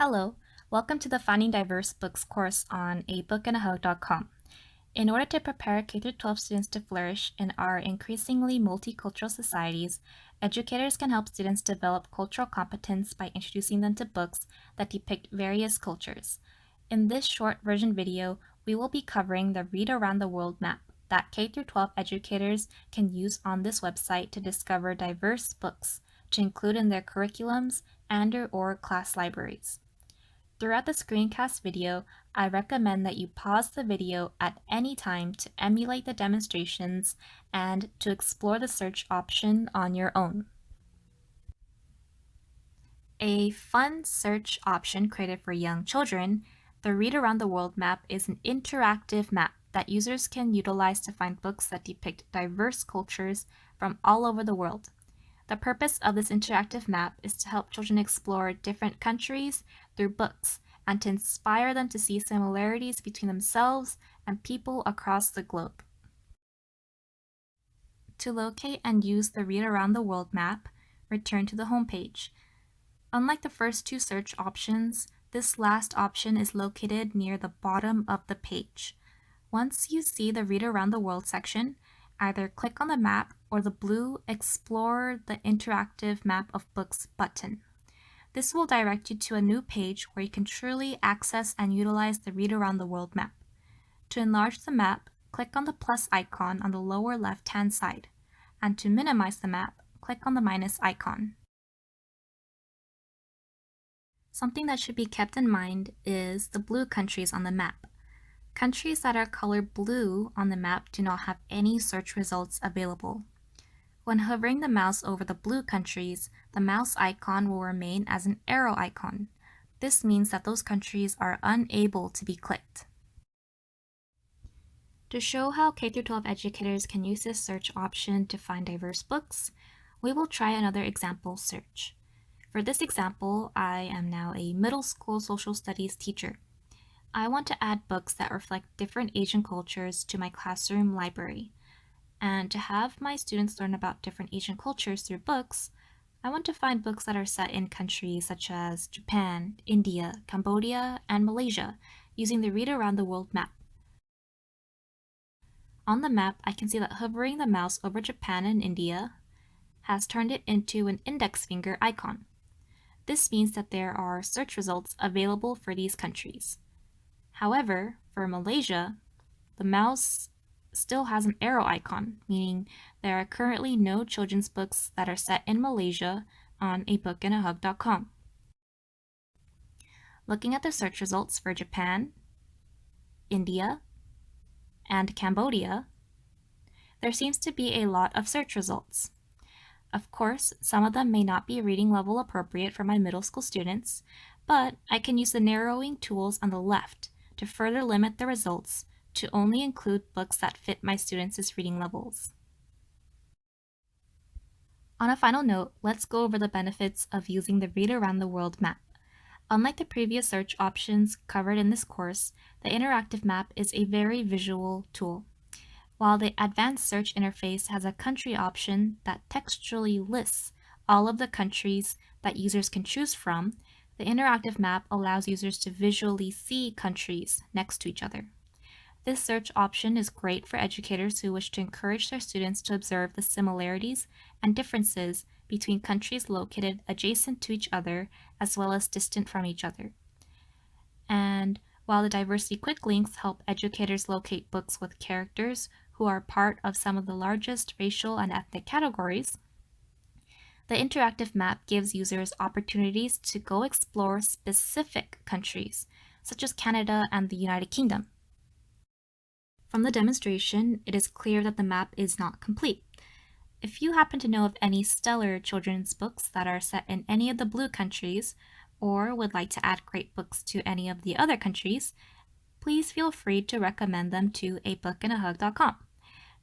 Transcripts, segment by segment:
Hello, welcome to the Finding Diverse Books course on abookandahug.com. In order to prepare K-12 students to flourish in our increasingly multicultural societies, educators can help students develop cultural competence by introducing them to books that depict various cultures. In this short version video, we will be covering the Read Around the World map that K-12 educators can use on this website to discover diverse books to include in their curriculums and/or class libraries. Throughout the screencast video, I recommend that you pause the video at any time to emulate the demonstrations and to explore the search option on your own. A fun search option created for young children, the Read Around the World map is an interactive map that users can utilize to find books that depict diverse cultures from all over the world. The purpose of this interactive map is to help children explore different countries through books and to inspire them to see similarities between themselves and people across the globe. To locate and use the Read Around the World map, return to the home page. Unlike the first two search options, this last option is located near the bottom of the page. Once you see the Read Around the World section, either click on the map or the blue Explore the Interactive Map of Books button. This will direct you to a new page where you can truly access and utilize the Read Around the World map. To enlarge the map, click on the plus icon on the lower left-hand side, and to minimize the map, click on the minus icon. Something that should be kept in mind is the blue countries on the map. Countries that are colored blue on the map do not have any search results available. When hovering the mouse over the blue countries, the mouse icon will remain as an arrow icon. This means that those countries are unable to be clicked. To show how K-12 educators can use this search option to find diverse books, we will try another example search. For this example, I am now a middle school social studies teacher. I want to add books that reflect different Asian cultures to my classroom library. And to have my students learn about different Asian cultures through books, I want to find books that are set in countries such as Japan, India, Cambodia, and Malaysia, using the Read Around the World map. On the map, I can see that hovering the mouse over Japan and India has turned it into an index finger icon. This means that there are search results available for these countries. However, for Malaysia, the mouse still has an arrow icon, meaning there are currently no children's books that are set in Malaysia on abookandahug.com. Looking at the search results for Japan, India, and Cambodia, there seems to be a lot of search results. Of course, some of them may not be reading level appropriate for my middle school students, but I can use the narrowing tools on the left to further limit the results to only include books that fit my students' reading levels. On a final note, let's go over the benefits of using the Read Around the World map. Unlike the previous search options covered in this course, the interactive map is a very visual tool. While the advanced search interface has a country option that textually lists all of the countries that users can choose from, the interactive map allows users to visually see countries next to each other. This search option is great for educators who wish to encourage their students to observe the similarities and differences between countries located adjacent to each other as well as distant from each other. And while the diversity quick links help educators locate books with characters who are part of some of the largest racial and ethnic categories, the interactive map gives users opportunities to go explore specific countries, such as Canada and the United Kingdom. From the demonstration, it is clear that the map is not complete. If you happen to know of any stellar children's books that are set in any of the blue countries, or would like to add great books to any of the other countries, please feel free to recommend them to abookandahug.com.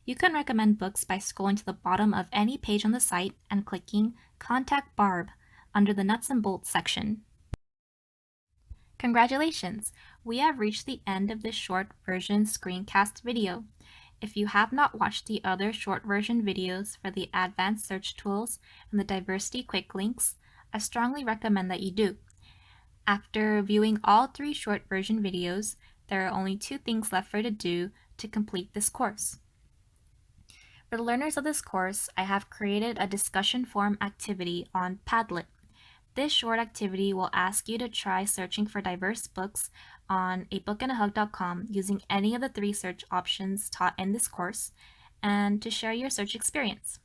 You can recommend books by scrolling to the bottom of any page on the site and clicking Contact Barb under the Nuts and Bolts section. Congratulations! We have reached the end of this short version screencast video. If you have not watched the other short version videos for the advanced search tools and the diversity quick links, I strongly recommend that you do. After viewing all 3 short version videos, there are only 2 things left for you to do to complete this course. For the learners of this course, I have created a discussion forum activity on Padlet. This short activity will ask you to try searching for diverse books on abookandahug.com using any of the 3 search options taught in this course, and to share your search experience.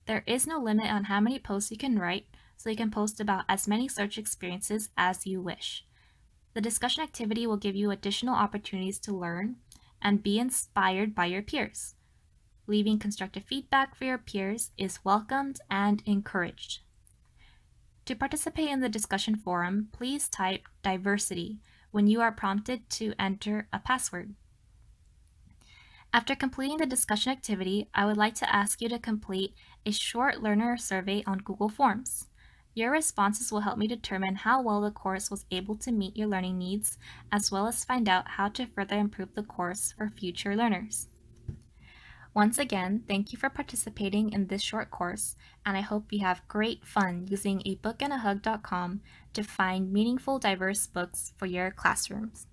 There is no limit on how many posts you can write, so you can post about as many search experiences as you wish. The discussion activity will give you additional opportunities to learn and be inspired by your peers. Leaving constructive feedback for your peers is welcomed and encouraged. To participate in the discussion forum, please type diversity when you are prompted to enter a password. After completing the discussion activity, I would like to ask you to complete a short learner survey on Google Forms. Your responses will help me determine how well the course was able to meet your learning needs, as well as find out how to further improve the course for future learners. Once again, thank you for participating in this short course, and I hope you have great fun using abookandahug.com to find meaningful, diverse books for your classrooms.